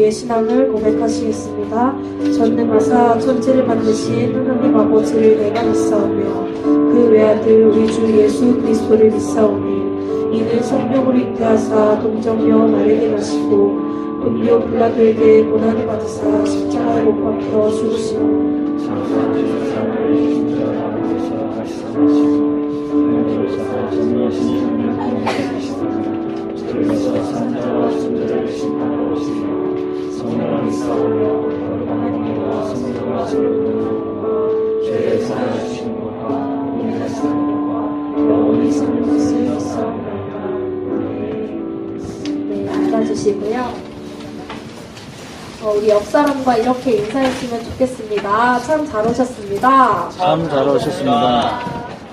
우리의 신앙을 고백하시겠습니다. 전능하사 천지를 만드신 하나님 아버지를 내가 믿사오며 그 외아들 우리 주 예수 그리스도를 믿사오니 이는 성령으로 잉태하사 동정녀 마리아에게 나시고 본디오 빌라도에게 고난을 받으사 십자가에 못 박혀 죽으시고 앉아주시고요. 우리 옆 사람과 이렇게 인사했으면 좋겠습니다. 참 잘 오셨습니다. 참 잘 오셨습니다.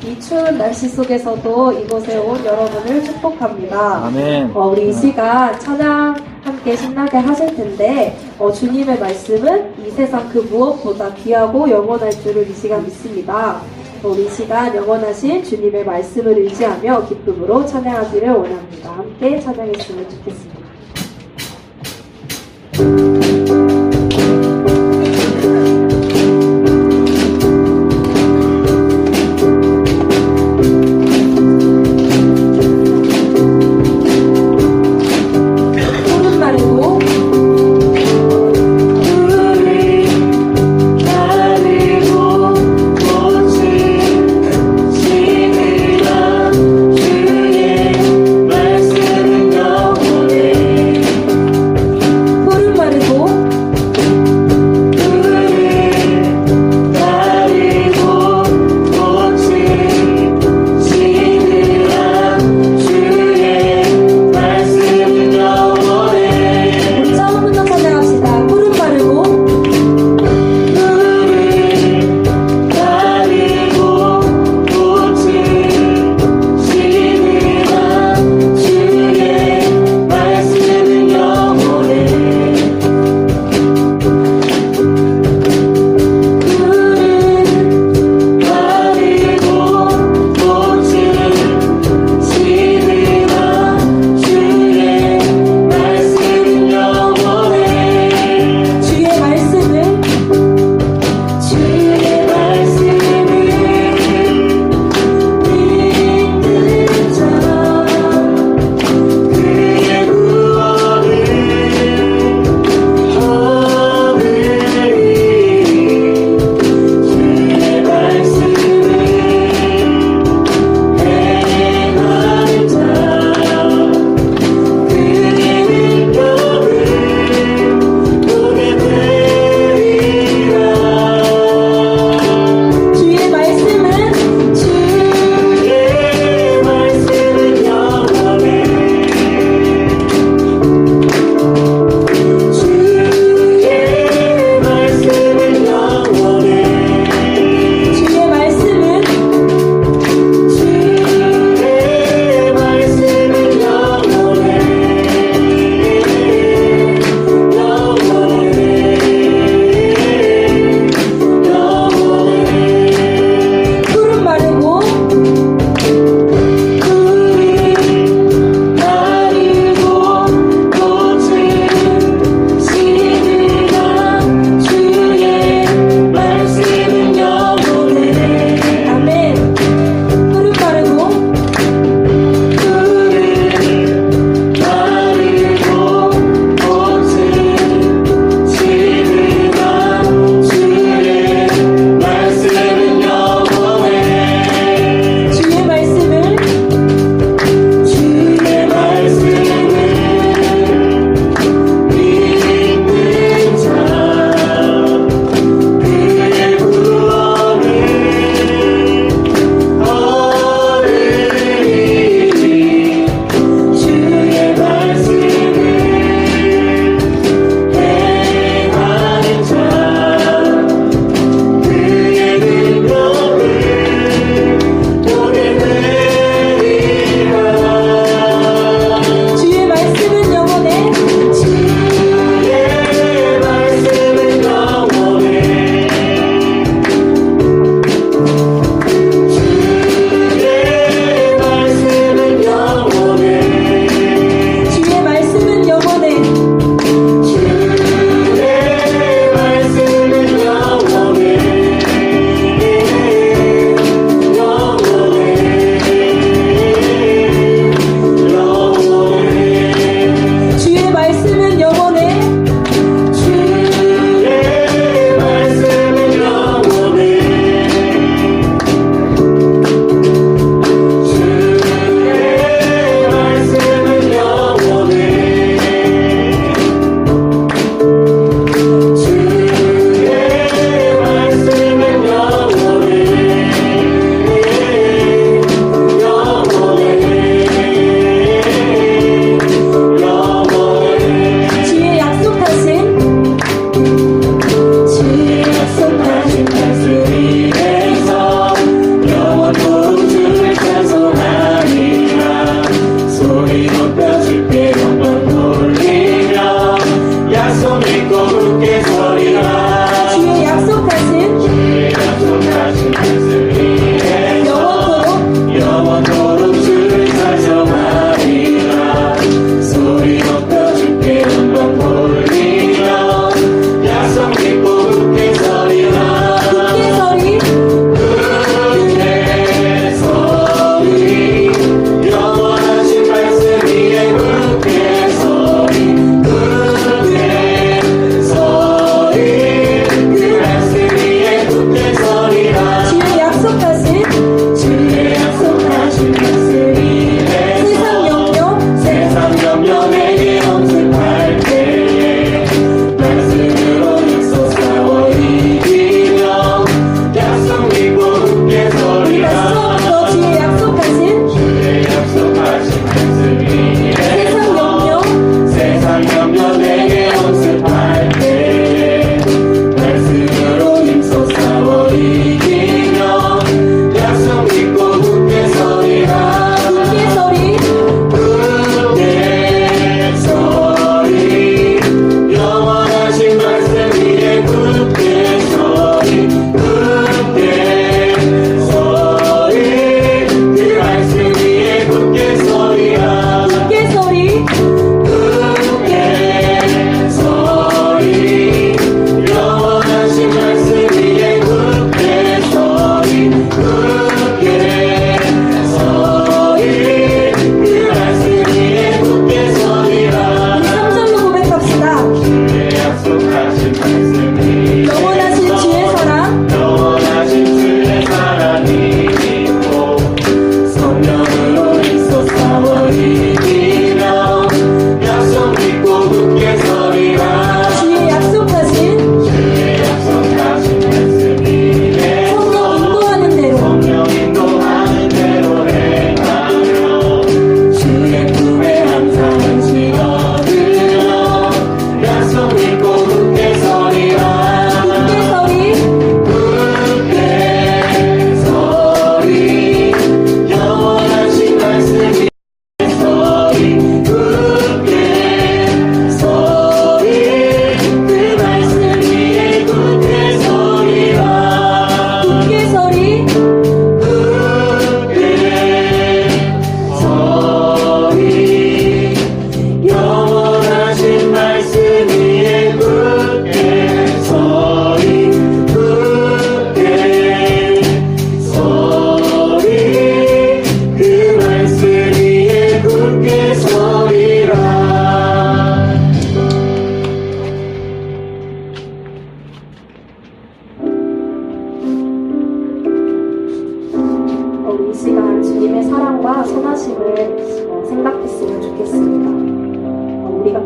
이 추운 날씨 속에서도 이곳에 온 여러분을 축복합니다. 아멘. 우리 이 시간 찬양 함께 신나게 하실 텐데 주님의 말씀은 이 세상 그 무엇보다 귀하고 영원할 줄을 이 시간 믿습니다. 우리 이 시간 영원하신 주님의 말씀을 의지하며 기쁨으로 찬양하기를 원합니다. 함께 찬양했으면 좋겠습니다. 푸른 말에도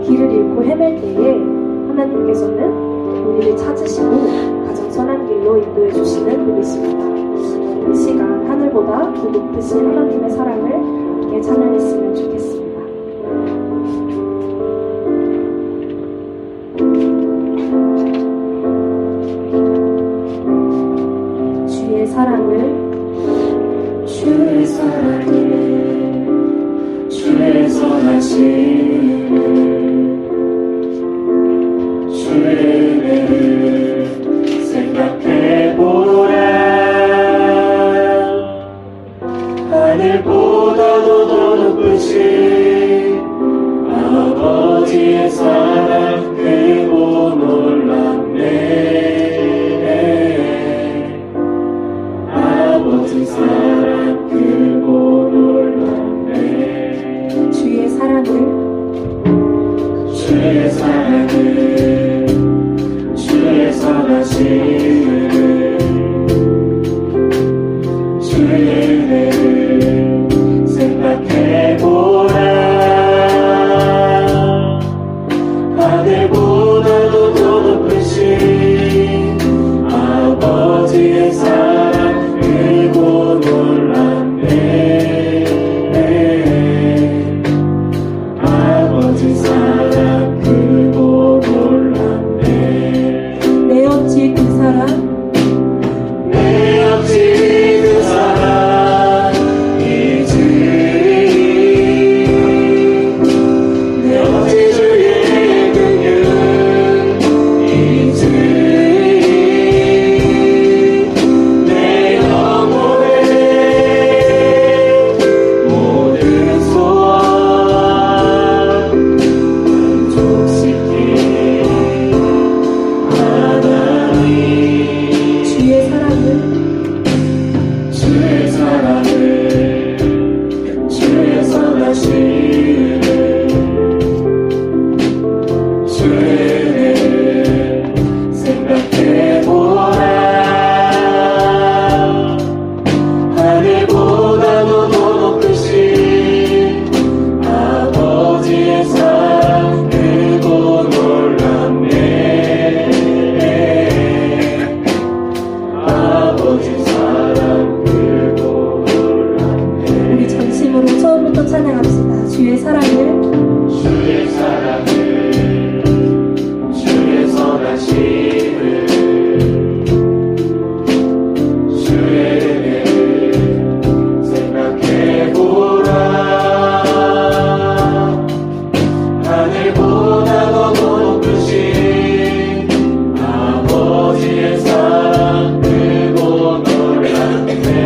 길을 잃고 헤맬 때에 하나님께서는 우리를 찾으시고 가장 선한 길로 인도해 주시는 분이십니다. 이 시간 하늘보다 더 높으신 하나님의 사랑을 함께 찬양했으면 좋겠습니다. 주의 사랑을 주의 선하심을 주의 은혜를 생각해보라. 하늘보다도 더 높으신 아버지의 사랑 크고 놀랍네. 아버지 사랑 크고 놀랍네. 주의 사랑을 주의 선하심을 주의 은혜를 생각해보라. 하늘보다도 더 높으신 아버지의 사랑 크고 놀랍네. 아버지 사랑 크고 놀랍네. 내 없이 그 사랑 찬양합시다. 주의 사랑을 주의 선하심을 주의 은혜를 생각해보라. 하늘보다 더 높으신 아버지의 사랑 크고 놀랍네.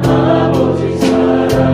아버지 사랑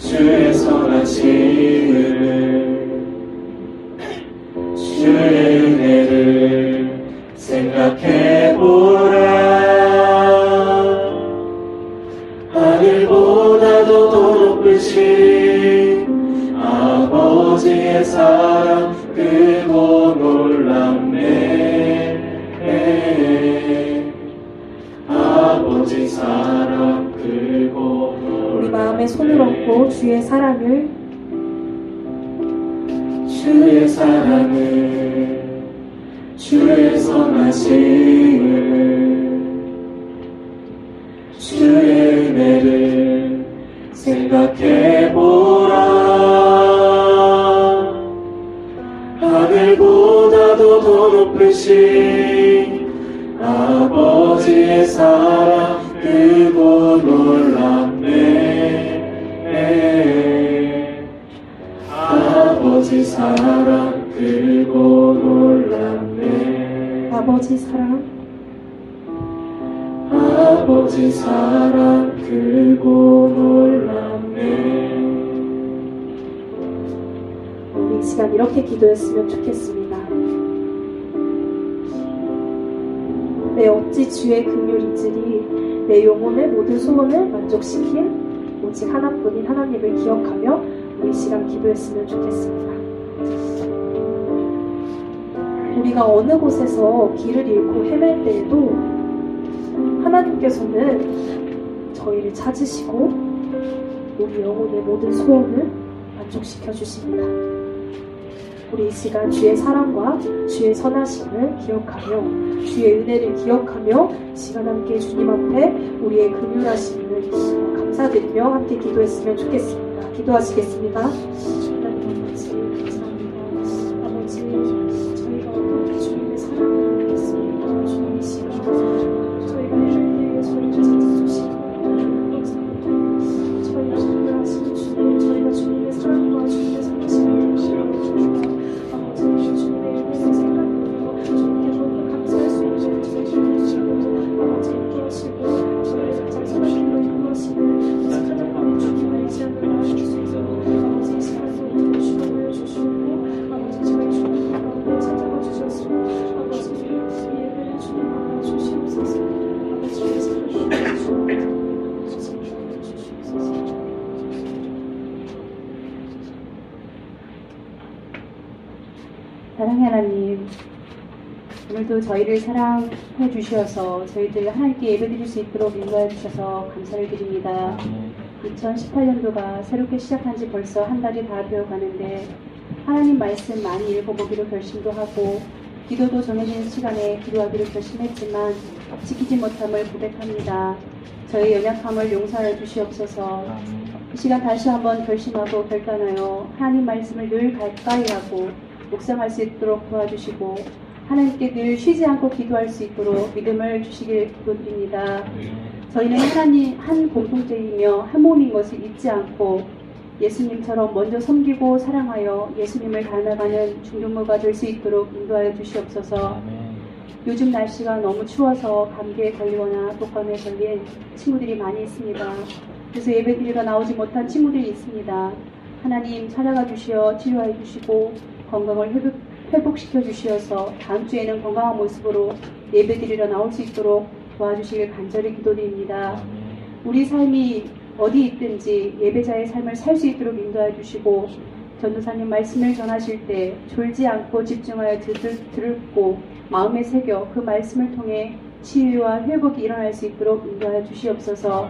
주의 선하심을 주의 은혜를 생각해보라. 하늘보다도 더 높으신 아버지의 사랑 크고 놀랍네. 아버지 사랑 크고 우리 마음에 손을 얹고 주의 사랑을 주의 선하심을 주의 은혜를 생각해보라. 하늘보다도 더 높으신 아버지의 사랑 크고 놀랍네. 아버지 사랑 크고 놀랍네. 아버지 사랑 크고 놀랍네. 우리 이 시간 이렇게 기도했으면 좋겠습니다. 내 어찌 주의 긍휼이지리 내 영혼의 모든 소원을 만족시킬 오직 하나뿐인 하나님을 기억하며 우리 이 시간 기도했으면 좋겠습니다. 우리가 어느 곳에서 길을 잃고 헤맬 때에도 하나님께서는 저희를 찾으시고 우리 영혼의 모든 소원을 만족시켜 주십니다. 우리 이 시간 주의 사랑과 주의 선하심을 기억하며 주의 은혜를 기억하며 시간 함께 주님 앞에 우리의 긍휼하심을 감사드리며 함께 기도했으면 좋겠습니다. 기도하시겠습니다. 하나님 아버지 감사합니다. 아버지 저희가 어떻게 주님의 사랑을 믿겠습니까? 주님 이 시간 저희가 헤맬 때에 저희를 찾아주시고 저희가 긍휼하시는 주님, 저희가 주님의 사랑과 주님의 선하심을 기억하며 아버지 주님의 은혜를 생각하며 주님께 너무 감사할 수 있는 주님을 주시고 아버지 인도하시고 저희를 자신을 인도하시는 하나님의 주님을 의지하며 나아갈 수 있도록 아버지 이 시간도 주여 보여주시고 아버지 저희 주님 가운데 찾아와 주셨으며 아버지 예배를 주님 앞에 주시옵소서. 아버지 주의 사랑을 주시옵소서. 사랑의 하나님, 오늘도 저희를 사랑해 주셔서 저희들 하나님께 예배드릴 수 있도록 인도해 주셔서 감사를 드립니다. 2018년도가 새롭게 시작한 지 벌써 한 달이 다 되어 가는데 하나님 말씀 많이 읽어보기로 결심도 하고 기도도 정해진 시간에 기도하기로 결심했지만 지키지 못함을 고백합니다. 저희 연약함을 용서하여 주시옵소서. 이 시간 다시 한번 결심하고 결단하여 하나님 말씀을 늘 가까이 하고 묵상할 수 있도록 도와주시고 하나님께 늘 쉬지 않고 기도할 수 있도록 믿음을 주시길 기도드립니다. 저희는 하나님 한 공동체이며 한 몸인 것을 잊지 않고 예수님처럼 먼저 섬기고 사랑하여 예수님을 닮아가는 중동무가 될 수 있도록 인도하여 주시옵소서. 요즘 날씨가 너무 추워서 감기에 걸리거나 독감에 걸린 친구들이 많이 있습니다. 그래서 예배드리러 나오지 못한 친구들이 있습니다. 하나님 찾아가 주시어 치료해 주시고 건강을 회복시켜 주시어서 다음 주에는 건강한 모습으로 예배드리러 나올 수 있도록 도와주시길 간절히 기도드립니다. 우리 삶이 어디 있든지 예배자의 삶을 살 수 있도록 인도해 주시고 전도사님 말씀을 전하실 때 졸지 않고 집중하여 듣고 마음에 새겨 그 말씀을 통해 치유와 회복이 일어날 수 있도록 인도하여 주시옵소서.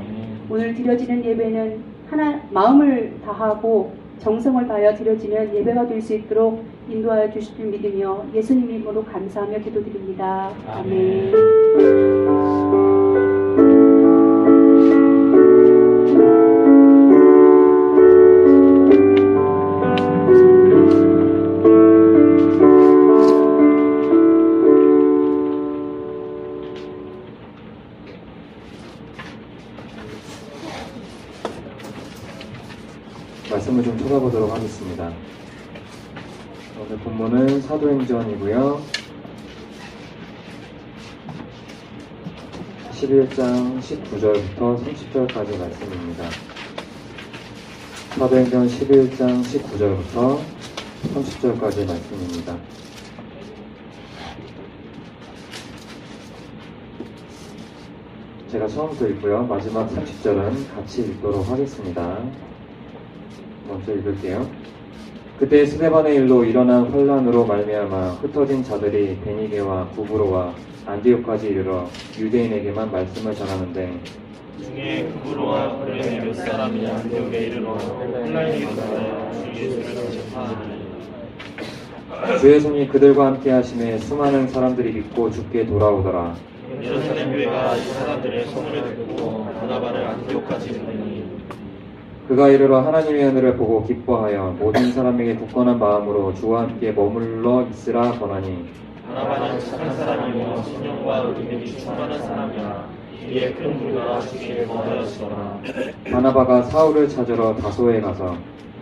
오늘 드려지는 예배는 마음을 다하고 정성을 다하여 드려지는 예배가 될 수 있도록 인도하여 주실 줄 믿으며 예수님 이름으로 감사하며 기도드립니다. 아멘. 말씀을 좀 찾아보도록 하겠습니다. 오늘 본문은 사도행전이고요. 11장 19절부터 30절까지 말씀입니다. 사도행전 11장 19절부터 30절까지의 말씀입니다. 제가 처음부터 읽고요. 마지막 30절은 같이 읽도록 하겠습니다. 먼저 읽을게요. 그때 스데반의 일로 일어난 환란으로 말미암아 흩어진 자들이 베니게와 구브로와 안디옥까지 이르러 유대인에게만 말씀을 전하는데 중에 구브로와 브레네 몇 사람이 안디옥에 이르러 혼란이 일어나여 주 예수를 전파하니 주의 손이 그들과 함께 하심에 수많은 사람들이 믿고 주께 돌아오더라. 예루살렘 교회가 이 사람들의 소문을 듣고 바나바를 안디옥까지 보내니 그가 이르러 하나님의 은혜를 보고 기뻐하여 모든 사람에게 굳건한 마음으로 주와 함께 머물러 있으라 권하니 바나바는 착한 사람이며 신령과 의심이 충만한 사람이라 이에 큰 불가가 주께 거하였으나 바나바가 사울을 찾으러 다소에 가서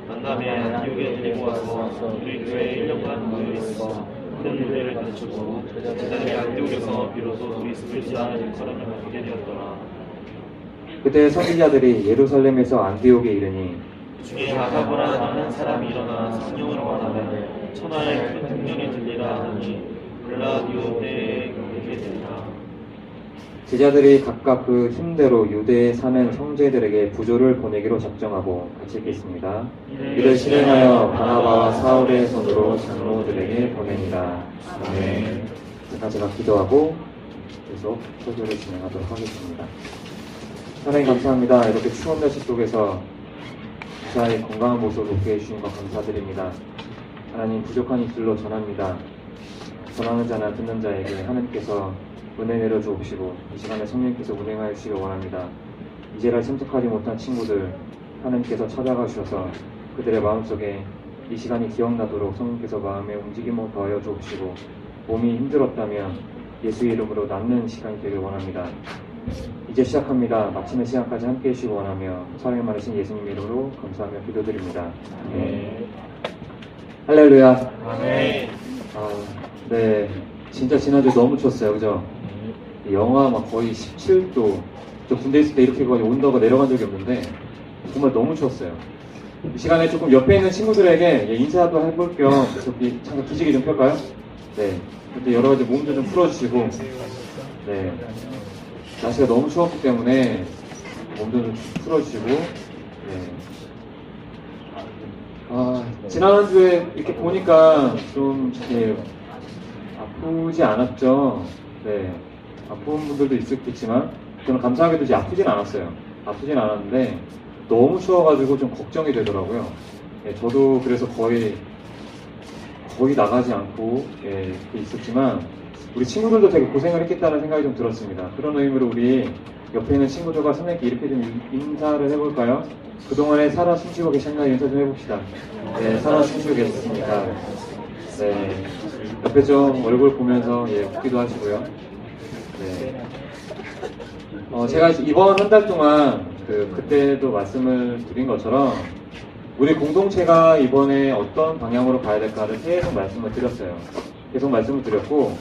만남에 안디옥에 데리고 와서 우리 교회에 1년간 모여 있어 큰 노래를 가르쳤고 제자들이 안디옥에서 비로소 그리스도이시라는 일컬음을 받게 되었더라. 그때 선지자들이 예루살렘에서 안디옥에 이르니 중에 아가보라 하는 사람이 일어나 성령을 말하되 천하에 큰 흉년이 들리라 하니 블라디오데에 이르게 되니라. 제자들이 각각 그 힘대로 유대에 사는 형제들에게 부조를 보내기로 작정하고 같이 읽겠습니다. 이를 실행하여 바나바와 사울의 손으로 장로들에게 보내니라. 아멘. 제가 기도하고 계속 설교를 진행하도록 하겠습니다. 하나님 감사합니다. 이렇게 추운 날씨 속에서 무사히 건강한 모습을 높게 해주신 것 감사드립니다. 하나님 부족한 입술로 전합니다. 전하는 자나 듣는 자에게 하나님께서 은혜 내려주옵시고 이 시간에 성령께서 운행하여 주시기 원합니다. 이제를 참석하지 못한 친구들 하나님께서 찾아가 주셔서 그들의 마음속에 이 시간이 기억나도록 성령께서 마음에 움직임을 더하여 주옵시고 몸이 힘들었다면 예수의 이름으로 낫는 시간이 되길 원합니다. 이제 시작합니다. 마치는 시간까지 함께 해주시기 원하며 사랑이 많으신 예수님 이름으로 감사하며 기도드립니다. 아멘. 할렐루야. 아멘. 네. 진짜 지난주에 너무 추웠어요. 그죠? 영하 막 거의 17도. 저 군대 있을 때 이렇게 거의 온도가 내려간 적이 없는데 정말 너무 추웠어요. 이 시간에 조금 옆에 있는 친구들에게 인사도 해볼 겸 저기 잠깐 기지개 좀 펼까요? 네. 근데 여러 가지 몸도 좀 풀어주시고 네. 날씨가 너무 추웠기 때문에 몸도 좀 풀어주시고 네. 지난주에 이렇게 보니까 좀 이렇게 아프지 않았죠. 네. 아픈 분들도 있었겠지만 저는 감사하게도 이제 아프진 않았어요. 아프진 않았는데 너무 추워가지고 좀 걱정이 되더라고요. 네, 저도 그래서 거의 나가지 않고 예, 있었지만 우리 친구들도 되게 고생을 했겠다는 생각이 좀 들었습니다. 그런 의미로 우리 옆에 있는 친구들과 선생님께 이렇게 좀 인사를 해볼까요? 그동안에 살아 숨쉬고 계셨나 인사 좀 해봅시다. 네, 살아 숨쉬고 계셨습니까? 네, 옆에 좀 얼굴 보면서 예, 웃기도 하시고요. 네. 제가 이번 한 달 동안 그때도 말씀을 드린 것처럼 우리 공동체가 이번에 어떤 방향으로 가야 될까를 계속 말씀을 드렸어요. 계속 말씀을 드렸고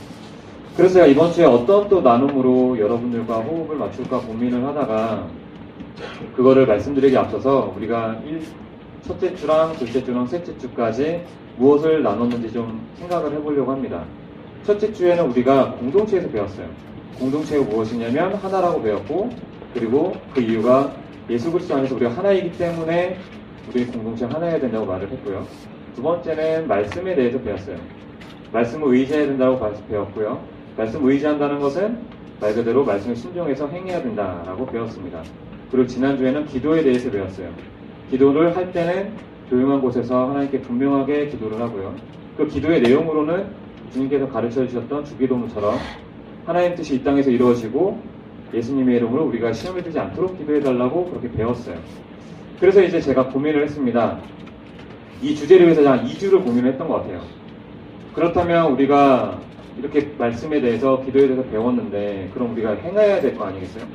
그래서 제가 이번 주에 어떤 또 나눔으로 여러분들과 호흡을 맞출까 고민을 하다가 그거를 말씀드리기 앞서서 우리가 첫째 주랑 둘째 주랑 셋째 주까지 무엇을 나눴는지 좀 생각을 해보려고 합니다. 첫째 주에는 우리가 공동체에서 배웠어요. 공동체가 무엇이냐면 하나라고 배웠고 그리고 그 이유가 예수 그리스도 안에서 우리가 하나이기 때문에 우리 공동체가 하나여야 된다고 말을 했고요. 두 번째는 말씀에 대해서 배웠어요. 말씀을 의지해야 된다고 배웠고요. 말씀을 의지한다는 것은 말 그대로 말씀에 순종해서 행해야 된다라고 배웠습니다. 그리고 지난주에는 기도에 대해서 배웠어요. 기도를 할 때는 조용한 곳에서 하나님께 분명하게 기도를 하고요. 그 기도의 내용으로는 주님께서 가르쳐 주셨던 주기도문처럼 하나님 뜻이 이 땅에서 이루어지고 예수님의 이름으로 우리가 시험에 들지 않도록 기도해달라고 그렇게 배웠어요. 그래서 이제 제가 고민을 했습니다. 이 주제를 위해서 한 2주를 고민을 했던 것 같아요. 그렇다면 우리가 이렇게 말씀에 대해서 기도에 대해서 배웠는데 그럼 우리가 행해야 될 거 아니겠어요?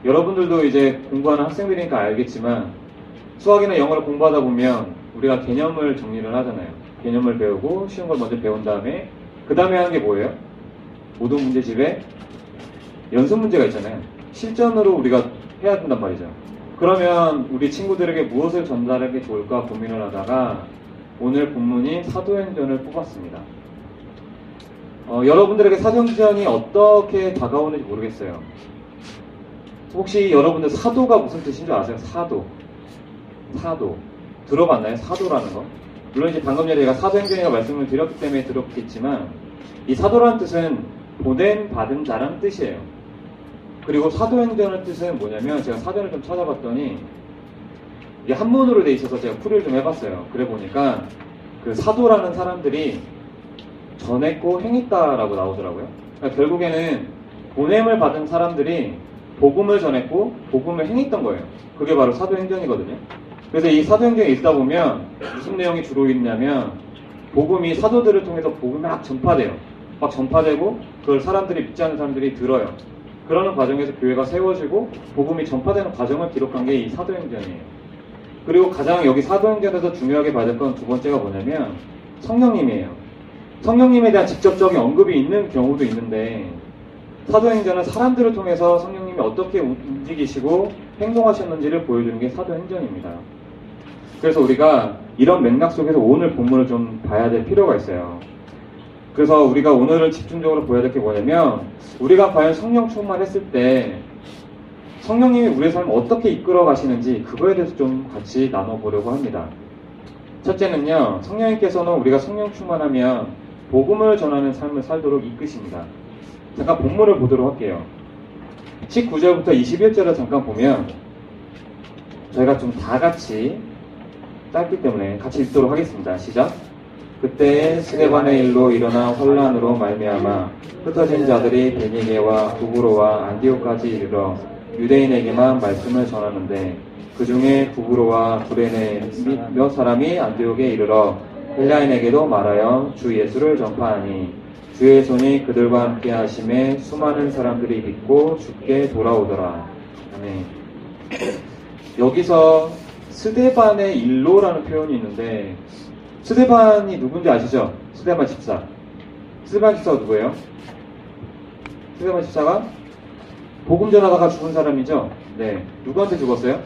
여러분들도 이제 공부하는 학생들이니까 알겠지만 수학이나 영어를 공부하다 보면 우리가 개념을 정리를 하잖아요. 개념을 배우고 쉬운 걸 먼저 배운 다음에 그 다음에 하는 게 뭐예요? 모든 문제집에 연습 문제가 있잖아요. 실전으로 우리가 해야 된단 말이죠. 그러면 우리 친구들에게 무엇을 전달하는 게 좋을까 고민을 하다가 오늘 본문인 사도행전을 뽑았습니다. 여러분들에게 사도행전이 어떻게 다가오는지 모르겠어요. 혹시 여러분들 사도가 무슨 뜻인 줄 아세요? 사도. 들어봤나요? 사도라는 거? 물론 이제 방금 전에 제가 사도행전이라고 말씀을 드렸기 때문에 들었겠지만 이 사도라는 뜻은 보냄 받은 자라는 뜻이에요. 그리고 사도행전의 뜻은 뭐냐면 제가 사전을 좀 찾아봤더니 이게 한문으로 돼 있어서 제가 풀이를 좀 해봤어요. 그래 보니까 그 사도라는 사람들이 전했고 행했다라고 나오더라고요. 그러니까 결국에는 보냄을 받은 사람들이 복음을 전했고 복음을 행했던 거예요. 그게 바로 사도행전이거든요. 그래서 이 사도행전에 읽다 보면 무슨 내용이 주로 있냐면 복음이 사도들을 통해서 복음이 막 전파돼요. 막 전파되고 그걸 사람들이 믿지 않는 사람들이 들어요. 그러는 과정에서 교회가 세워지고 복음이 전파되는 과정을 기록한 게 이 사도행전이에요. 그리고 가장 여기 사도행전에서 중요하게 받을 건 두 번째가 뭐냐면 성령님이에요. 성령님에 대한 직접적인 언급이 있는 경우도 있는데 사도행전은 사람들을 통해서 성령님이 어떻게 움직이시고 행동하셨는지를 보여주는 게 사도행전입니다. 그래서 우리가 이런 맥락 속에서 오늘 본문을 좀 봐야 될 필요가 있어요. 그래서 우리가 오늘은 집중적으로 보여야 될 게 뭐냐면 우리가 과연 성령 충만했을 때 성령님이 우리의 삶을 어떻게 이끌어 가시는지 그거에 대해서 좀 같이 나눠보려고 합니다. 첫째는요, 성령님께서는 우리가 성령 충만하면 복음을 전하는 삶을 살도록 이끄십니다. 잠깐 본문을 보도록 할게요. 19절부터 21절을 잠깐 보면 저희가 좀 다 같이 짧기 때문에 같이 읽도록 하겠습니다. 시작. 그때 스데반의 일로 일어나 혼란으로 말미암아 흩어진 자들이 베니게와 구브로와 안디옥까지 이르러 유대인에게만 말씀을 전하는데 그 중에 구브로와 구레네 및 몇 사람이 안디옥에 이르러 헬라인에게도 말하여 주 예수를 전파하니 주의 손이 그들과 함께 하심에 수많은 사람들이 믿고 주께 돌아오더라. 아멘. 여기서 스데반의 일로라는 표현이 있는데 스데반이 누군지 아시죠? 스데반 집사. 스데반 집사가 누구예요? 스데반 집사가 복음 전하다가 죽은 사람이죠? 네. 누구한테 죽었어요?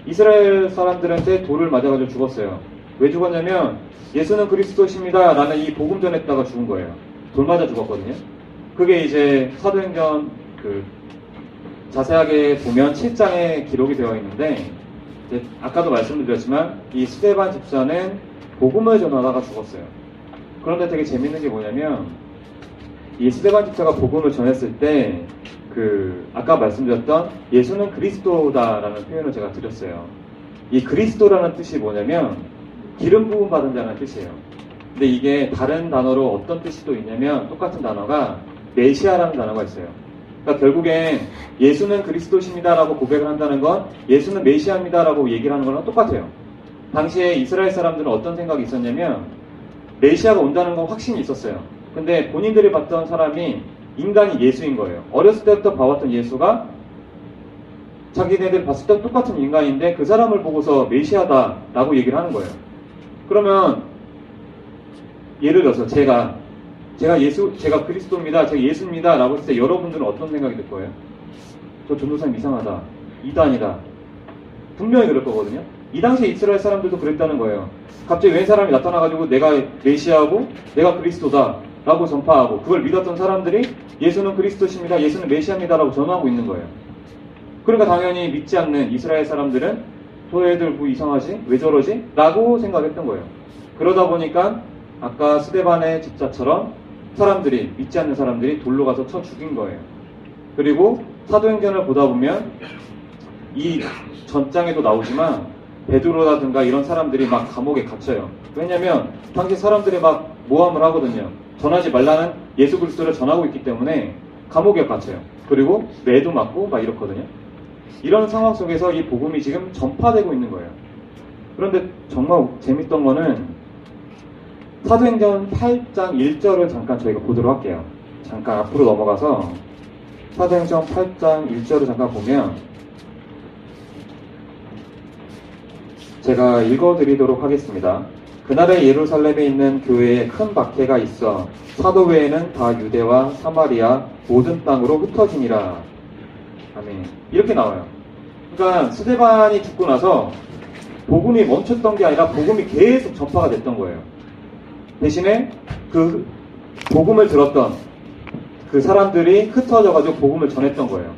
이스라엘 사람들한테 돌을 맞아가지고 죽었어요. 왜 죽었냐면 예수는 그리스도십니다 라는 이 복음 전했다가 죽은 거예요. 돌 맞아 죽었거든요. 그게 이제 사도행전 자세하게 보면 7장에 기록이 되어 있는데 이제 아까도 말씀드렸지만 이 스데반 집사는 복음을 전하다가 죽었어요. 그런데 되게 재밌는 게 뭐냐면 이 스데반 집사가 복음을 전했을 때 아까 말씀드렸던 예수는 그리스도다라는 표현을 제가 드렸어요. 이 그리스도라는 뜻이 뭐냐면 기름 부음 받은 자라는 뜻이에요. 근데 이게 다른 단어로 어떤 뜻이 또 있냐면 똑같은 단어가 메시아라는 단어가 있어요. 그러니까 결국엔 예수는 그리스도십니다라고 고백을 한다는 건 예수는 메시아입니다라고 얘기를 하는 거랑 똑같아요. 당시에 이스라엘 사람들은 어떤 생각이 있었냐면 메시아가 온다는 건 확신이 있었어요. 근데 본인들이 봤던 사람이 인간이 예수인 거예요. 어렸을 때부터 봐왔던 예수가 자기네들 봤을 때 똑같은 인간인데 그 사람을 보고서 메시아다라고 얘기를 하는 거예요. 그러면 예를 들어서 제가 그리스도입니다. 제가 예수입니다. 라고 했을 때 여러분들은 어떤 생각이 들 거예요? 저 전도사님 이상하다. 이단이다. 분명히 그럴 거거든요. 이 당시에 이스라엘 사람들도 그랬다는 거예요. 갑자기 웬 사람이 나타나가지고 내가 메시아고 내가 그리스도다 라고 전파하고 그걸 믿었던 사람들이 예수는 그리스도십니다. 예수는 메시아입니다. 라고 전하고 있는 거예요. 그러니까 당연히 믿지 않는 이스라엘 사람들은 저 애들 뭐 이상하지? 왜 저러지? 라고 생각했던 거예요. 그러다 보니까 아까 스데반의 집사처럼 믿지 않는 사람들이 돌로 가서 쳐 죽인 거예요. 그리고 사도행전을 보다 보면 이 전장에도 나오지만 베드로라든가 이런 사람들이 막 감옥에 갇혀요. 왜냐면 당시 사람들이 막 모함을 하거든요. 전하지 말라는 예수 그리스도를 전하고 있기 때문에 감옥에 갇혀요. 그리고 매도 맞고 막 이렇거든요. 이런 상황 속에서 이 복음이 지금 전파되고 있는 거예요. 그런데 정말 재밌던 거는 사도행전 8장 1절을 잠깐 저희가 보도록 할게요. 잠깐 앞으로 넘어가서 사도행전 8장 1절을 잠깐 보면 제가 읽어드리도록 하겠습니다. 그날에 예루살렘에 있는 교회에 큰 박해가 있어 사도 외에는 다 유대와 사마리아 모든 땅으로 흩어지니라. 아멘. 이렇게 나와요. 그러니까 스데반이 죽고 나서 복음이 멈췄던 게 아니라 복음이 계속 전파가 됐던 거예요. 대신에 그 복음을 들었던 그 사람들이 흩어져가지고 복음을 전했던 거예요.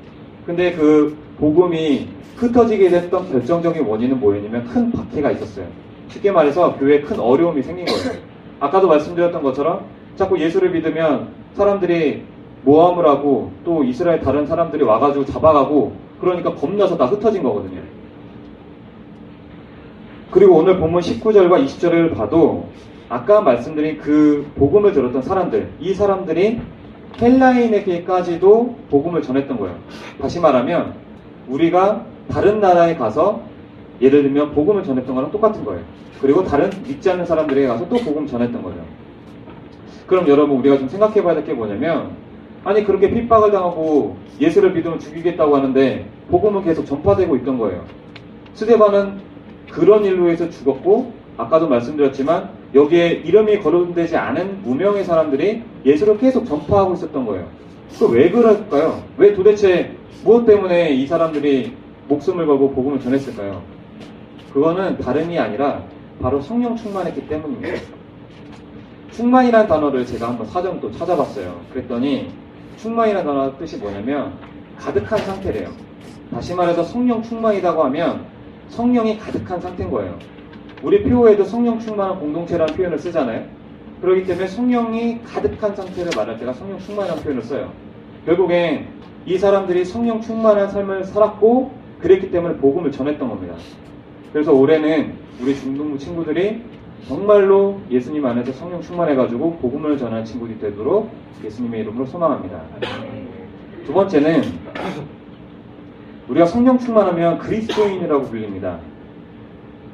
근데 그 복음이 흩어지게 됐던 결정적인 원인은 뭐였냐면 큰 박해가 있었어요. 쉽게 말해서 교회에 큰 어려움이 생긴 거예요. 아까도 말씀드렸던 것처럼 자꾸 예수를 믿으면 사람들이 모함을 하고 또 이스라엘 다른 사람들이 와가지고 잡아가고 그러니까 겁나서 다 흩어진 거거든요. 그리고 오늘 본문 19절과 20절을 봐도 아까 말씀드린 그 복음을 들었던 사람들, 이 사람들이 헬라인에게까지도 복음을 전했던 거예요. 다시 말하면 우리가 다른 나라에 가서 예를 들면 복음을 전했던 거랑 똑같은 거예요. 그리고 다른 믿지 않는 사람들에게 가서 또 복음 전했던 거죠. 그럼 여러분 우리가 좀 생각해 봐야 될 게 뭐냐면 아니 그렇게 핍박을 당하고 예수를 믿으면 죽이겠다고 하는데 복음은 계속 전파되고 있던 거예요. 스데반은 그런 일로 해서 죽었고 아까도 말씀드렸지만 여기에 이름이 거론되지 않은 무명의 사람들이 예수를 계속 전파하고 있었던 거예요. 그 왜 그럴까요? 왜 도대체 무엇 때문에 이 사람들이 목숨을 걸고 복음을 전했을까요? 그거는 다름이 아니라 바로 성령 충만했기 때문입니다. 충만이라는 단어를 제가 한번 사전 또 찾아봤어요. 그랬더니 충만이라는 단어 뜻이 뭐냐면 가득한 상태래요. 다시 말해서 성령 충만이라고 하면 성령이 가득한 상태인 거예요. 우리 표어에도 성령 충만한 공동체라는 표현을 쓰잖아요. 그렇기 때문에 성령이 가득한 상태를 말할 때가 성령 충만이라는 표현을 써요. 결국엔 이 사람들이 성령 충만한 삶을 살았고 그랬기 때문에 복음을 전했던 겁니다. 그래서 올해는 우리 중동부 친구들이 정말로 예수님 안에서 성령 충만해가지고 복음을 전하는 친구들이 되도록 예수님의 이름으로 소망합니다. 두 번째는 우리가 성령 충만하면 그리스도인이라고 불립니다.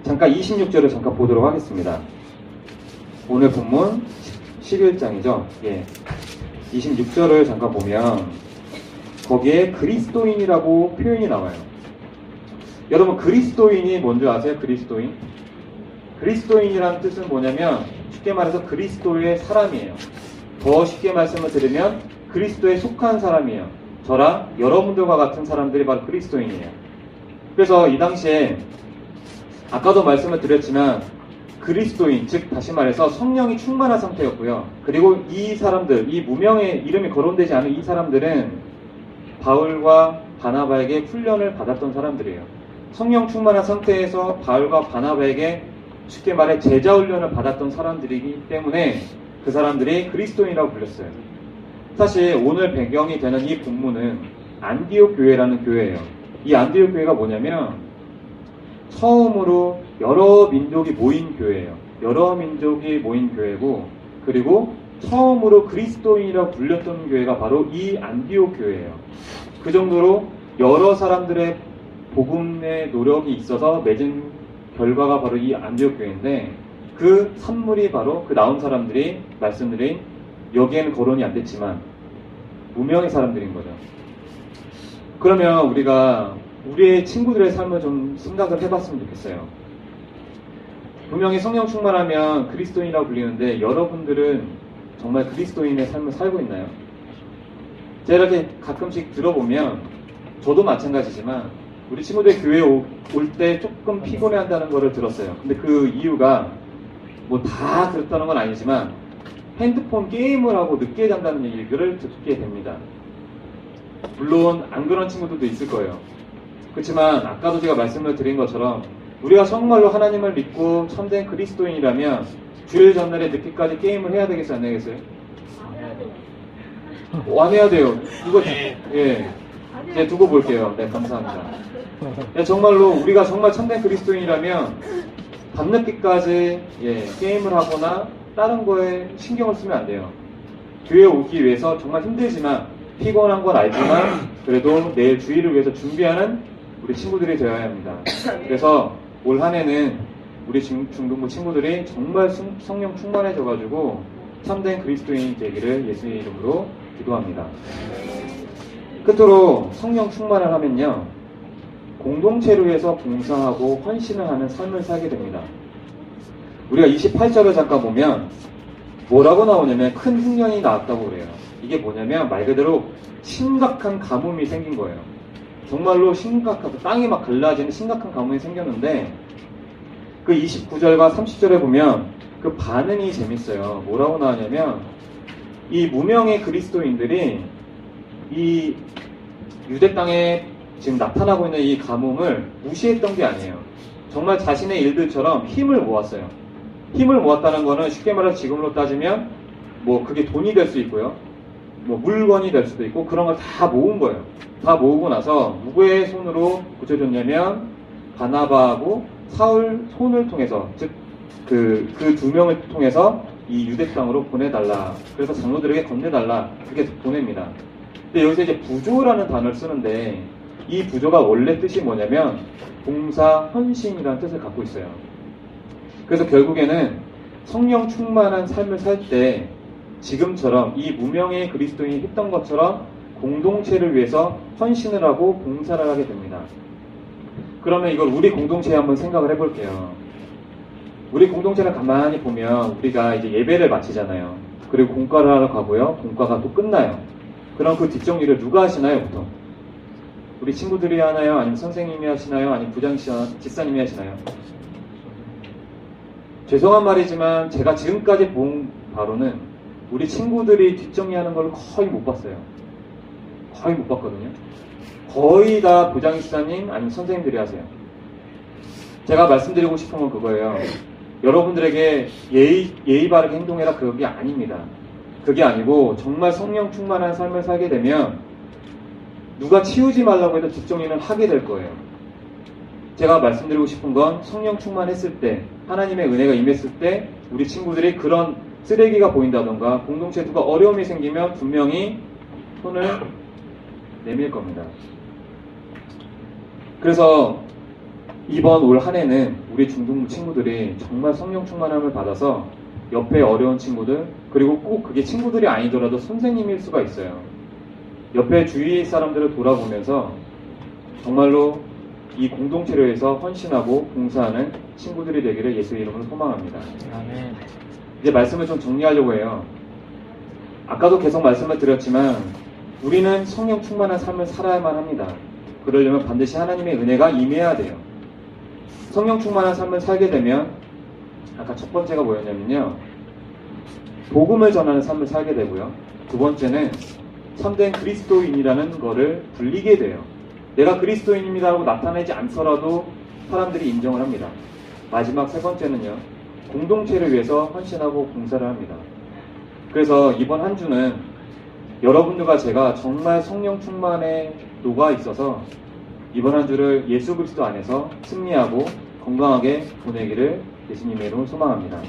잠깐 26절을 잠깐 보도록 하겠습니다. 오늘 본문 11장이죠. 예. 26절을 잠깐 보면 거기에 그리스도인이라고 표현이 나와요. 여러분 그리스도인이 뭔지 아세요? 그리스도인? 그리스도인이라는 뜻은 뭐냐면 쉽게 말해서 그리스도의 사람이에요. 더 쉽게 말씀을 드리면 그리스도에 속한 사람이에요. 저랑 여러분들과 같은 사람들이 바로 그리스도인이에요. 그래서 이 당시에 아까도 말씀을 드렸지만 그리스도인, 즉 다시 말해서 성령이 충만한 상태였고요. 그리고 이 사람들, 이 무명의 이름이 거론되지 않은 이 사람들은 바울과 바나바에게 훈련을 받았던 사람들이에요. 성령 충만한 상태에서 바울과 바나바에게 쉽게 말해 제자 훈련을 받았던 사람들이기 때문에 그 사람들이 그리스도인이라고 불렸어요. 사실 오늘 배경이 되는 이 본문은 안디옥 교회라는 교회예요. 이 안디옥 교회가 뭐냐면 처음으로 여러 민족이 모인 교회예요. 여러 민족이 모인 교회고 그리고 처음으로 그리스도인이라고 불렸던 교회가 바로 이 안디옥 교회예요. 그 정도로 여러 사람들의 복음의 노력이 있어서 맺은 결과가 바로 이 안디옥 교회인데 그 산물이 바로 그 나온 사람들이 말씀드린 여기에는 거론이 안 됐지만 무명의 사람들인 거죠. 그러면 우리가 우리의 친구들의 삶을 좀 생각을 해봤으면 좋겠어요. 분명히 성령 충만하면 그리스도인이라고 불리는데 여러분들은 정말 그리스도인의 삶을 살고 있나요? 제가 이렇게 가끔씩 들어보면 저도 마찬가지지만 우리 친구들 교회에 올 때 조금 피곤해한다는 거를 들었어요. 근데 그 이유가 뭐 다 그렇다는 건 아니지만 핸드폰 게임을 하고 늦게 잔다는 얘기를 듣게 됩니다. 물론 안 그런 친구들도 있을 거예요. 그렇지만 아까도 제가 말씀을 드린 것처럼 우리가 정말로 하나님을 믿고 참된 그리스도인이라면 주일 전날에 늦게까지 게임을 해야 되겠어요? 안 되겠어요? 안 해야 돼요. 이거 예, 네, 두고 볼게요. 네, 감사합니다. 네, 정말로 우리가 정말 참된 그리스도인이라면 밤늦게까지 게임을 하거나 다른 거에 신경을 쓰면 안 돼요. 교회에 오기 위해서 정말 힘들지만 피곤한 건 알지만 그래도 내일 주일을 위해서 준비하는 우리 친구들이 되어야 합니다. 그래서 올 한 해는 우리 중동부 친구들이 정말 성령 충만해져가지고 참된 그리스도인이 되기를 예수의 이름으로 기도합니다. 끝으로 성령 충만을 하면요 공동체를 위해서 봉사하고 헌신을 하는 삶을 살게 됩니다. 우리가 28절을 잠깐 보면 뭐라고 나오냐면 큰 흉년이 나왔다고 그래요. 이게 뭐냐면 말 그대로 심각한 가뭄이 생긴 거예요. 정말로 심각하고 땅이 막 갈라지는 심각한 가뭄이 생겼는데 그 29절과 30절에 보면 그 반응이 재밌어요. 뭐라고 나오냐면 이 무명의 그리스도인들이 이 유대 땅에 지금 나타나고 있는 이 가뭄을 무시했던 게 아니에요. 정말 자신의 일들처럼 힘을 모았어요. 힘을 모았다는 거는 쉽게 말해서 지금으로 따지면 뭐 그게 돈이 될 수 있고요. 뭐 물건이 될 수도 있고 그런 걸 다 모은 거예요. 다 모으고 나서 누구의 손으로 붙여줬냐면 바나바하고 사울 손을 통해서 즉 그 두 명을 통해서 이 유대 땅으로 보내달라. 그래서 장로들에게 건네달라. 그렇게 보냅니다. 근데 여기서 이제 부조라는 단어를 쓰는데 이 부조가 원래 뜻이 뭐냐면 봉사 헌신이라는 뜻을 갖고 있어요. 그래서 결국에는 성령 충만한 삶을 살 때 지금처럼 이 무명의 그리스도인이 했던 것처럼 공동체를 위해서 헌신을 하고 봉사를 하게 됩니다. 그러면 이걸 우리 공동체에 한번 생각을 해볼게요. 우리 공동체를 가만히 보면 우리가 이제 예배를 마치잖아요. 그리고 공과를 하러 가고요. 공과가 또 끝나요. 그럼 그 뒷정리를 누가 하시나요, 보통? 우리 친구들이 하나요? 아니면 선생님이 하시나요? 아니면 집사님이 하시나요? 죄송한 말이지만 제가 지금까지 본 바로는 우리 친구들이 뒷정리하는 걸 거의 못 봤어요. 거의 못 봤거든요. 거의 다 부장집사님 아니면 선생님들이 하세요. 제가 말씀드리고 싶은 건 그거예요. 여러분들에게 예의 바르게 행동해라 그게 아닙니다. 그게 아니고 정말 성령 충만한 삶을 살게 되면 누가 치우지 말라고 해도 뒷정리는 하게 될 거예요. 제가 말씀드리고 싶은 건 성령 충만했을 때 하나님의 은혜가 임했을 때 우리 친구들이 그런 쓰레기가 보인다던가 공동체에 누가 어려움이 생기면 분명히 손을 내밀 겁니다. 그래서 이번 올 한 해는 우리 중등부 친구들이 정말 성령 충만함을 받아서 옆에 어려운 친구들 그리고 꼭 그게 친구들이 아니더라도 선생님일 수가 있어요. 옆에 주위 사람들을 돌아보면서 정말로 이 공동체를 위해서 헌신하고 봉사하는 친구들이 되기를 예수의 이름으로 소망합니다. 아멘. 이제 말씀을 좀 정리하려고 해요. 아까도 계속 말씀을 드렸지만 우리는 성령 충만한 삶을 살아야만 합니다. 그러려면 반드시 하나님의 은혜가 임해야 돼요. 성령 충만한 삶을 살게 되면 아까 첫 번째가 뭐였냐면요. 복음을 전하는 삶을 살게 되고요. 두 번째는 참된 그리스도인이라는 거를 불리게 돼요. 내가 그리스도인입니다라고 나타내지 않더라도 사람들이 인정을 합니다. 마지막 세 번째는요. 공동체를 위해서 헌신하고 봉사를 합니다. 그래서 이번 한 주는 여러분들과 제가 정말 성령 충만에 녹아 있어서 이번 한 주를 예수 그리스도 안에서 승리하고 건강하게 보내기를 예수님의 이름으로 소망합니다.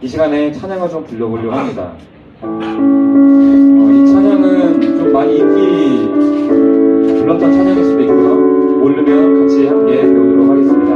이 시간에 찬양을 좀 불러보려고 합니다. 이 찬양은 좀 많이 인기 불렀던 찬양일 수도 있고요. 모르면 같이 함께 배우도록 하겠습니다.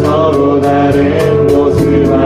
서로 다른 모습 안에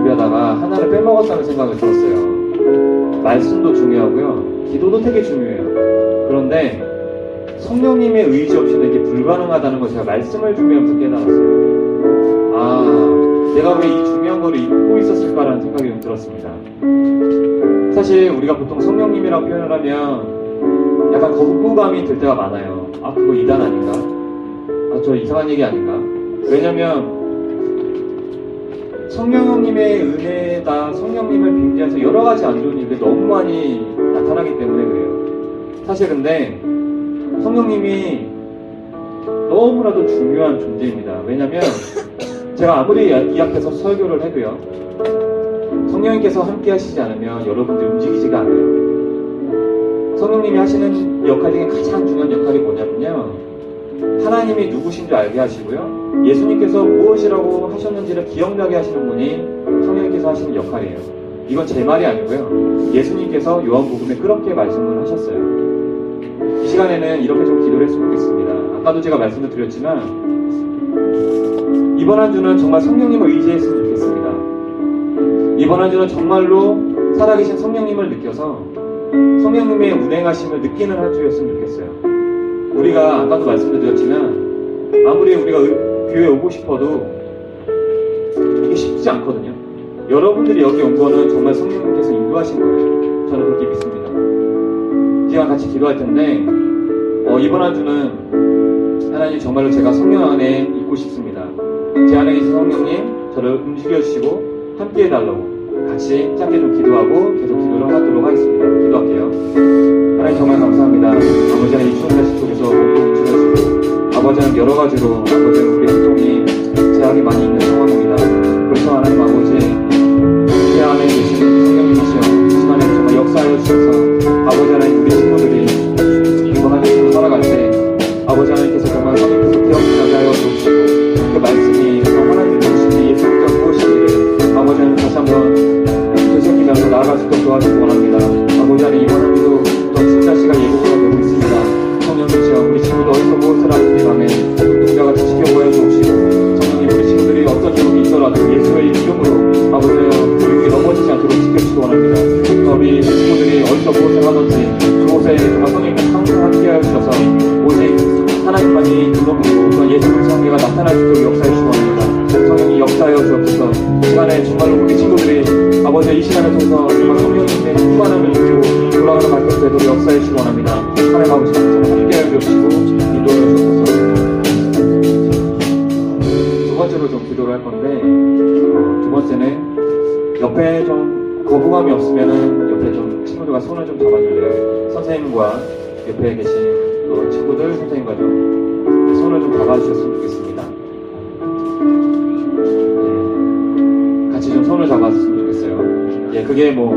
준비하다가 하나를 빼먹었다는 생각을 들었어요. 말씀도 중요하고요. 기도도 되게 중요해요. 그런데 성령님의 의지 없이는 이게 불가능하다는 걸 제가 말씀을 준비하면서 깨달았어요. 아, 내가 왜 이 중요한 거를 잊고 있었을까라는 생각이 좀 들었습니다. 사실 우리가 보통 성령님이라고 표현을 하면 약간 거부감이 들 때가 많아요. 아, 그거 이단 아닌가? 아, 저 이상한 얘기 아닌가? 왜냐면 성령님의 은혜다, 성령님을 빙자해서 여러 가지 안 좋은 일들이 너무 많이 나타나기 때문에 그래요. 사실 근데 성령님이 너무나도 중요한 존재입니다. 왜냐면 제가 아무리 이 앞에서 설교를 해도요, 성령님께서 함께 하시지 않으면 여러분들 움직이지가 않아요. 성령님이 하시는 역할 중에 가장 중요한 역할이 뭐냐면요, 하나님이 누구신 줄 알게 하시고요, 예수님께서 무엇이라고 하셨는지를 기억나게 하시는 분이 성령님께서 하시는 역할이에요. 이건 제 말이 아니고요, 예수님께서 요한복음에 그렇게 말씀을 하셨어요. 이 시간에는 이렇게 좀 기도를 했으면 좋겠습니다. 아까도 제가 말씀을 드렸지만 이번 한 주는 정말 성령님을 의지했으면 좋겠습니다. 이번 한 주는 정말로 살아계신 성령님을 느껴서 성령님의 운행하심을 느끼는 한 주였으면 좋겠어요. 우리가 아까도 말씀드렸지만 아무리 우리가 교회에 오고 싶어도 이게 쉽지 않거든요. 여러분들이 여기 온 거는 정말 성령님께서 인도하신 거예요. 저는 그렇게 믿습니다. 이 시간 같이 기도할 텐데 이번 한 주는 하나님 정말로 제가 성령 안에 있고 싶습니다. 제 안에 계신 성령님 저를 움직여주시고 함께 해달라고 같이 짧게 좀 기도하고 계속 기도를 하도록 하겠습니다. 기도할게요. 하나님 정말 감사합니다. 아버지 하나님 이 추운 날씨 속에서 몸도 움직여주고 아버지 하나님 여러 가지로 아버지 우리 행동이 제약이 많이 있는 상황입니다. 그래서 하나님 아버지 제 안에 계신 성령님이시여 이 시간에 정말 역사하여 주셔서 아버지 하나님 우리 친구들이 이번 한 주 살아갈 때 아버지 하나님께서 정말 성령께서 기억나게 하여 주시고 그 말씀이 하나님 무엇인지 예수님께서 무엇인지를 아버지 하나님 다시 한번 되새기면서 나아갈 수 있도록 도와주시기 원합니다. 아버지 하나님 이번 한 주도 더 추운 날씨가 예고가 되고 있습니다. 성령님이시여 우리 친구들 어디서 무엇을 하는지 간에 눈동자같이 지켜보여 주옵시고 성령님 우리 친구들이 어떤 적이 있더라도 예수의 이름으로 아버지 우리 넘어지지 않도록 지켜주시기 원합니다. 우리 친구들이 어디서 무엇을 하든지 그곳에 정말 성령님께서 항상 함께하여 주셔서 오직 하나님만이 두렵고 또 예수의 성계가 나타날 수 있도록 역사해 주시기 원합니다. 성령이 역사하여 주옵소서. 이 시간에 정말로 우리 친구들이 아버지 이 시간을 통해서 정말 성령님의 충만함을 느끼고 돌아가는 말씀 되도록 역사해 주시기 원합니다. 하나님 아버지 함께하여 주시고 인도하여 주옵소서. 두 번째로 좀 기도를 할 건데 두 번째는 옆에 좀 거부감이 없으면은 옆에 좀 친구들과 손을 좀 잡아줄래요? 선생님과 옆에 계신 또 친구들 선생님과 좀 손을 좀 잡아주셨으면 좋겠습니다. 네, 같이 좀 손을 잡아줬으면 좋겠어요. 예, 그게 뭐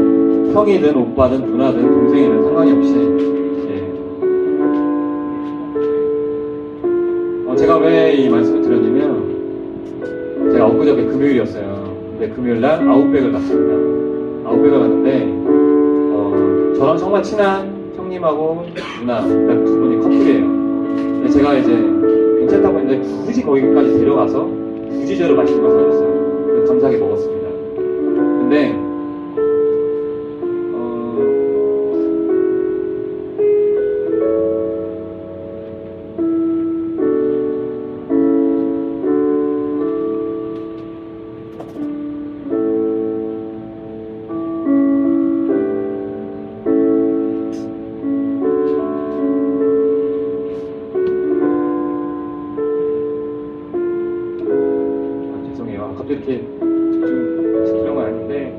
형이든 오빠든 누나든 동생이든 상관이 없이 제가 왜 이 말씀을 드렸냐면 제가 엊그저께 금요일이었어요. 근데 금요일날 아웃백을 갔습니다. 아웃백을 갔는데 저랑 정말 친한 형님하고 누나 두 분이 커플이에요. 근데 제가 이제 괜찮다고 했는데 굳이 거기까지 데려가서 굳이 저를 맛있는 걸 사줬어요. 감사하게 먹었습니다. 근데 갑자기 이렇게 시키는 건 아닌데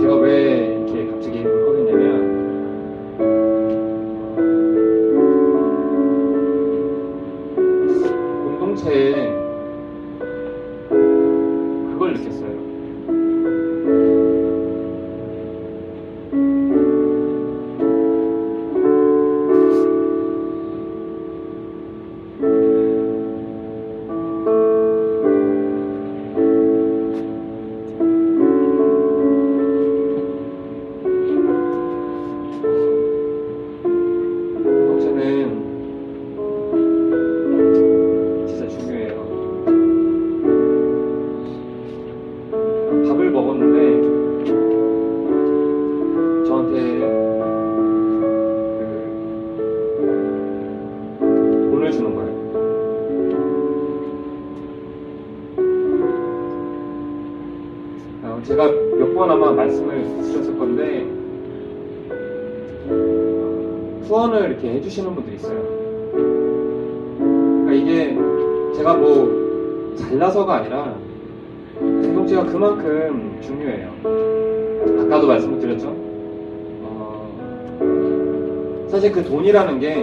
제가 왜 이렇게 갑자기 꺼냈냐면 공동체에 그걸 느꼈어요. 제가 몇 번 아마 말씀을 드렸을 건데 후원을 이렇게 해주시는 분들이 있어요. 그러니까 이게 제가 뭐 잘나서가 아니라 공동체가 그만큼 중요해요. 아까도 말씀을 드렸죠. 사실 그 돈이라는 게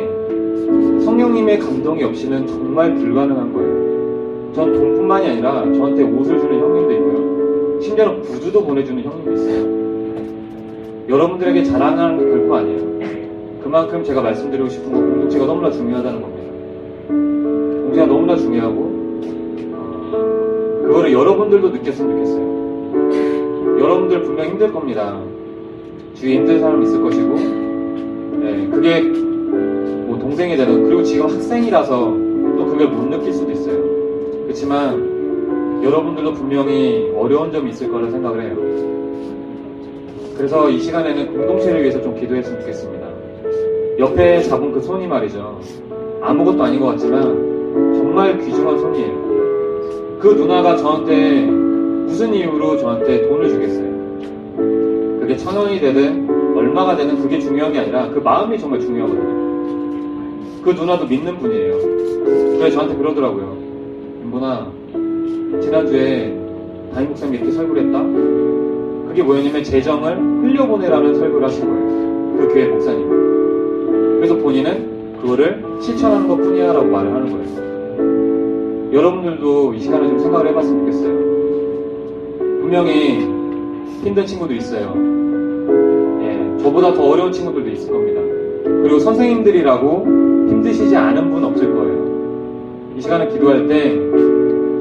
성령님의 감동이 없이는 정말 불가능한 거예요. 전 돈뿐만이 아니라 저한테 옷을 주는 형님도 있고요. 심지어는 구두도 보내주는 형님도 있어요. 여러분들에게 자랑하는 게 결코 아니에요. 그만큼 제가 말씀드리고 싶은 건 공동체가 너무나 중요하다는 겁니다. 공동체가 너무나 중요하고 그거를 여러분들도 느꼈으면 좋겠어요. 여러분들 분명 힘들 겁니다. 주위에 힘든 사람 있을 것이고 네, 그게 뭐 동생이 되든 그리고 지금 학생이라서 또 그걸 못 느낄 수도 있어요. 그렇지만 여러분들도 분명히 어려운 점이 있을 거라 생각을 해요. 그래서 이 시간에는 공동체를 위해서 좀 기도했으면 좋겠습니다. 옆에 잡은 그 손이 말이죠. 아무것도 아닌 것 같지만 정말 귀중한 손이에요. 그 누나가 저한테 무슨 이유로 저한테 돈을 주겠어요. 그게 1,000원이 되든 얼마가 되든 그게 중요한 게 아니라 그 마음이 정말 중요하거든요. 그 누나도 믿는 분이에요. 그래서 저한테 그러더라고요. 인보나 지난주에 담임 목사님이 이렇게 설교를 했다? 그게 뭐였냐면 재정을 흘려보내라는 설교를 하신 거예요. 그 교회 목사님이. 그래서 본인은 그거를 실천하는 것 뿐이야 라고 말을 하는 거예요. 여러분들도 이 시간에 좀 생각을 해봤으면 좋겠어요. 분명히 힘든 친구도 있어요. 저보다 더 어려운 친구들도 있을 겁니다. 그리고 선생님들이라고 힘드시지 않은 분 없을 거예요. 이 시간에 기도할 때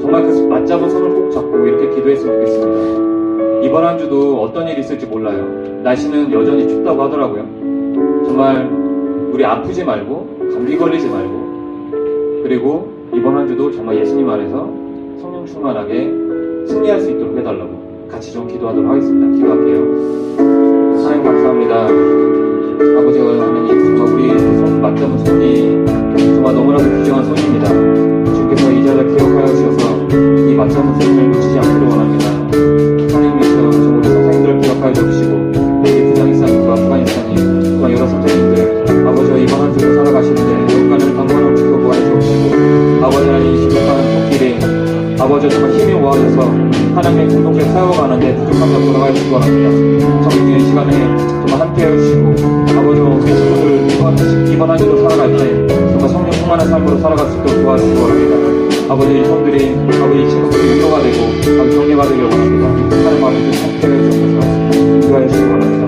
정말 그 맞잡은 손을 꼭 잡고 이렇게 기도했으면 좋겠습니다. 이번 한 주도 어떤 일이 있을지 몰라요. 날씨는 여전히 춥다고 하더라고요. 정말 우리 아프지 말고 감기 걸리지 말고 그리고 이번 한 주도 정말 예수님 안에서 성령 충만하게 승리할 수 있도록 해달라고 같이 좀 기도하도록 하겠습니다. 기도할게요. 하나님 감사합니다. 아버지와 하나님 정말 우리 손 맞잡은 손이 정말 너무나도 귀중한 손입니다. 주께서 이 자리를 기억하여 주셔서 이 맞잡은 손을 놓치지 않기를 원합니다. 하나님께서 정말 우리 선생님들을 기억하여 주시고 우리 부장이사님과 부관이사님 또한 여러 선생님들 아버지와 이번 한 주를 살아가시는데 여건을 강건하고 지켜보아해 주옵시고 아버지 하나님 시급한 손길에 아버지 정말 힘이 모아져서 하나님의 공동체 세워가는데 부족함이 없도록 하여 주시기 바랍니다. 정말 이 시간에 정말 함께 해주시고 아버지와 우리 친구들 이번 한 주도 살아갈 때 정말 성령 충만한 삶으로 살아갈 수 있도록 도와주시기 바랍니다. 아버지 이 손들이 아버지 친구들이 위로가 되고 아버지 격려가 되기를 원합니다. 하나님 아버지 함께 해주셔서 인도하여 주시기 바랍니다.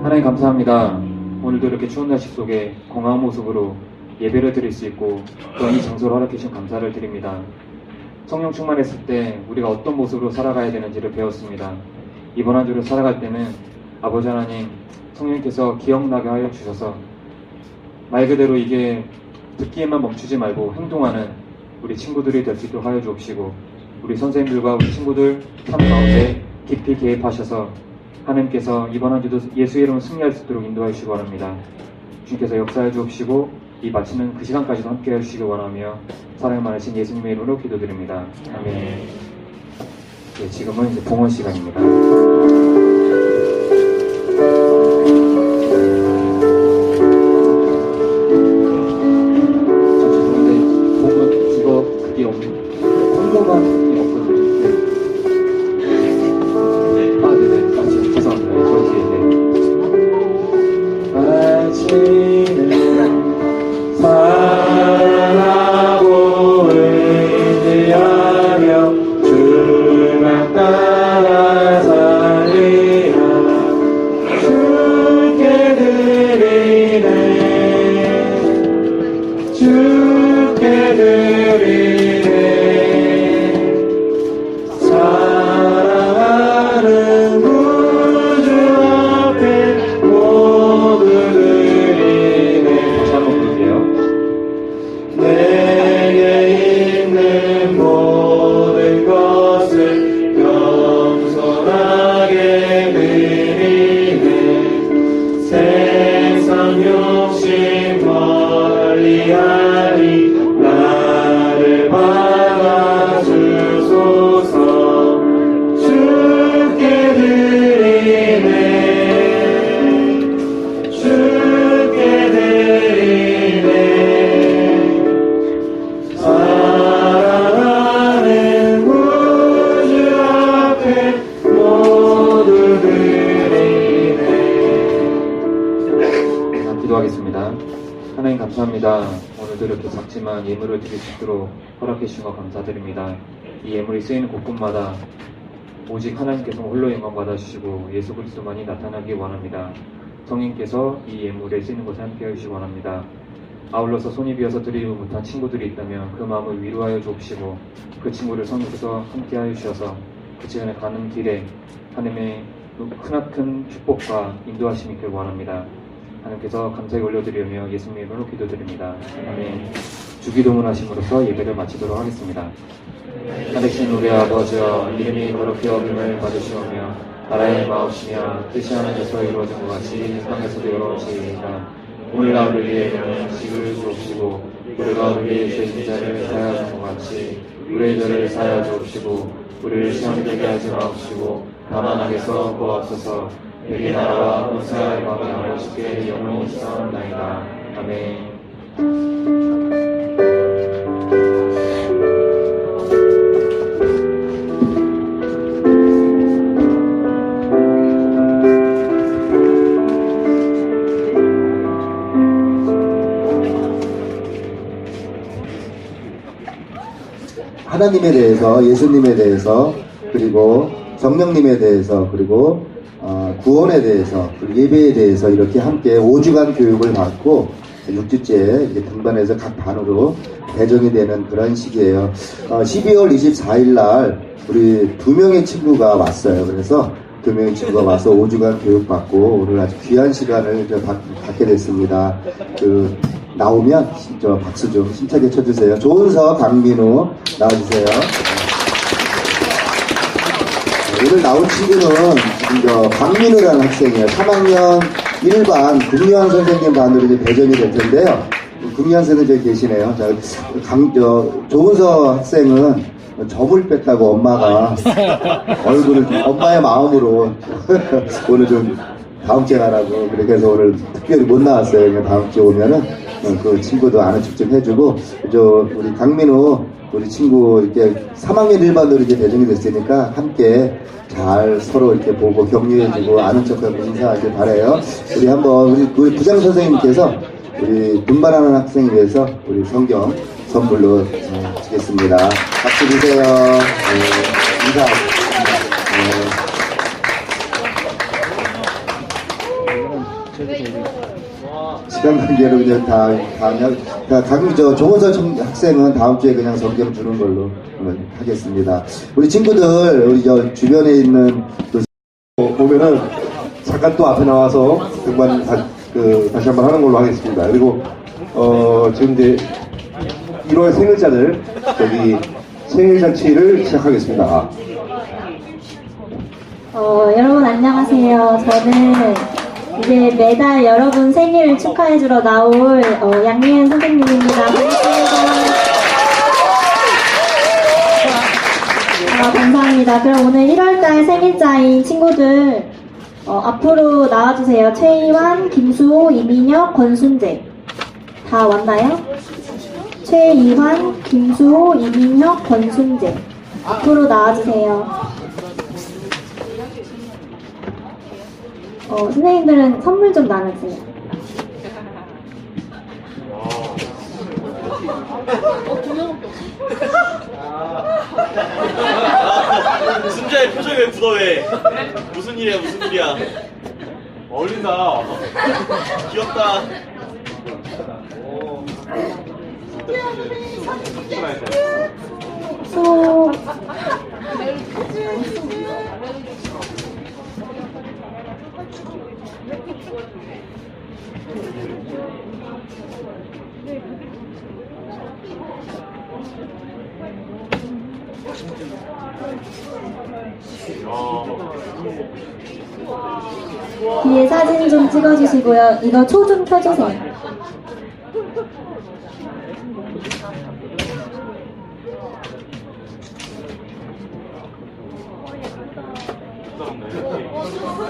하나님 감사합니다. 오늘도 이렇게 추운 날씨 속에 건강한 모습으로 예배를 드릴 수 있고 또 이 장소를 허락해 주신 감사를 드립니다. 성령 충만했을 때 우리가 어떤 모습으로 살아가야 되는지를 배웠습니다. 이번 한 주를 살아갈 때는 아버지 하나님 성령님께서 기억나게 하여 주셔서 말 그대로 이게 듣기에만 멈추지 말고 행동하는 우리 친구들이 될 수 있도록 하여 주옵시고 우리 선생님들과 우리 친구들 삶 가운데 깊이 개입하셔서 하나님께서 이번 한 주도 예수의 이름으로 승리할 수 있도록 인도하여 주시기 바랍니다. 주님께서 역사해 주옵시고 이 마치는 그 시간까지도 함께 해주시기 원하며 사랑이 많으신 예수님의 이름으로 기도드립니다. 아멘. 네, 지금은 이제 봉헌 시간입니다. 저 죄송한데 봉헌 이거 그게 없는 홍보만 없거든요. 네. 아 네네. 아 죄송합니다. 저기 네. 사랑하고 의지하며 주만 따라 살리라 주께 드리네 주께 드리네 사랑하는 구주 앞에 모두 드리네 다시 한번 부를게요. 내게 있는 모든 것을 겸손하게 드리네 세상 욕심 멀리하리 나를 이렇게 작지만 예물을 드릴 수 있도록 허락해 주신 것 감사드립니다. 이 예물이 쓰이는 곳곳마다 오직 하나님께서 홀로 영광 받아주시고 예수 그리스도만이 나타나기 원합니다. 성인께서 이 예물에 쓰이는 곳에 함께해 주시기 원합니다. 아울러서 손이 비어서 드리지 못한 친구들이 있다면 그 마음을 위로하여 주옵시고 그 친구를 성령께서 함께하여 주셔서 그 시간에 가는 길에 하나님의 크나큰 축복과 인도하심이 있길 원합니다. 하나님께서 감사히 올려드리며 예수님 이름으로 기도드립니다. 아멘. 주기도문 하심으로써 예배를 마치도록 하겠습니다. 하늘신 우리 아버지여, 이름이 거룩히 여김을 받으시오며 나라의 마옵시며 뜻이 하늘에서 이루어진 것 같이 땅에서도 이루어지이다. 오늘 하루를 위해 음식을 주옵시고 우리가 우리의 죄인자를 사하여 준 것 같이 우리의 죄를 사하여 주옵시고 우리를 시험에 들게 하지 마옵시고 다만 악에서 구하옵소서. 여기 나라와 권세와 영광이 아버지께 영원히 있사옵나이다. 아멘. 하나님에 대해서, 예수님에 대해서, 그리고 성령님에 대해서, 그리고 구원에 대해서, 그리고 예배에 대해서 이렇게 함께 5주간 교육을 받고 6주째 이렇게 등반해서 각 반으로 배정이 되는 그런 시기예요. 12월 24일 날 우리 2명의 친구가 왔어요. 그래서 2명의 친구가 와서 5주간 교육받고 오늘 아주 귀한 시간을 갖게 됐습니다. 나오면 저 박수 좀 힘차게 쳐주세요. 조은서, 강민우 나와주세요. 오늘 나온 친구는 지금 강민우라는 학생이에요. 3학년 1반 금요한 선생님 반으로 이제 배정이 될 텐데요. 금요한 선생님 저기 계시네요. 조은서 학생은 점을 뺐다고 엄마가 얼굴을 엄마의 마음으로 오늘 좀 다음 주에 가라고 그래서 오늘 특별히 못 나왔어요. 그냥 다음 주에 오면은 그 친구도 아는 척 좀 해주고 우리 강민우 우리 친구 이렇게 3학년 1반으로 이제 배정이 됐으니까 함께 잘 서로 이렇게 보고 격려해주고 아는 척하고 인사하길 바라요. 우리 한번 우리 부장 선생님께서 우리 분반하는 학생을 위해서 우리 성경 선물로 주겠습니다. 박수 주세요. 인사. 시간 관계로 그냥 조은서 학생은 다음 주에 그냥 성경 주는 걸로 하겠습니다. 우리 친구들, 우리 주변에 있는 보면은 잠깐 또 앞에 나와서 등반 다시 한번 하는 걸로 하겠습니다. 그리고 지금 이제 1월 생일자들 저기 생일 잔치를 시작하겠습니다. 여러분 안녕하세요. 저는 이제 매달 여러분 생일을 축하해주러 나올 양미은 선생님입니다. 반갑습니다. 감사합니다. 그럼 오늘 1월달 생일자인 친구들 앞으로 나와주세요. 최이환, 김수호, 이민혁, 권순재 다 왔나요? 최이환, 김수호, 이민혁, 권순재 앞으로 나와주세요. 선생님들은 선물 좀 나눠주세요. 순자의 표정이 왜 굳어해? 무슨 일이야, 무슨 일이야? 어울린다. 귀엽다. 소 뒤에 사진 좀 찍어주시고요. 이거 초 좀 켜주세요.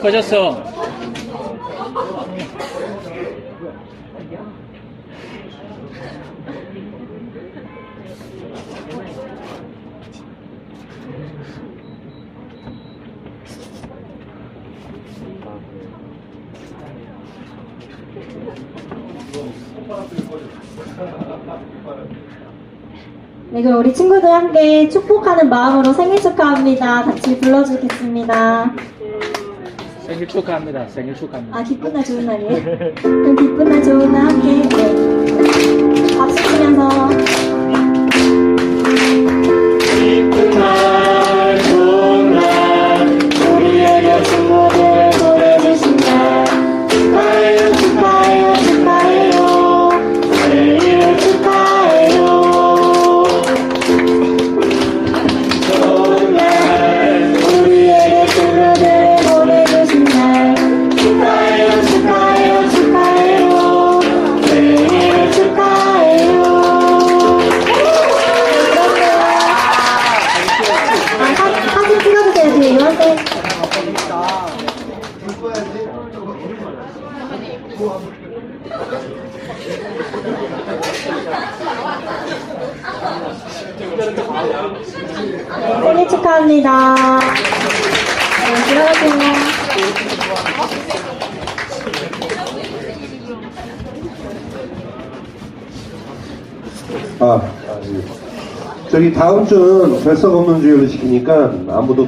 꺼졌어. 네, 그럼 우리 친구들 함께 축복하는 마음으로 생일 축하합니다. 같이 불러주겠습니다. 생일 축하합니다. 생일 축하합니다. 아, 기쁜 날 좋은 날이에요? 그럼 기쁜 날 좋은 날 함께, 네. 박수 치면서. 기쁜 날 좋은 날 우리에게 친구들 보내주신 날 축하해요 축하해요 축하해요 생일을 축하해요 좋은 날 우리에게 친구들 보내주신 날 축하해요 축하해요 축하해요 생일을 축하해요 사진 찍어주세요. 뒤에 요한테. 네, 생일 축하합니다. 네, 들어가세요. 저기 다음 주는 결석 없는 주의를 지키니까 아무도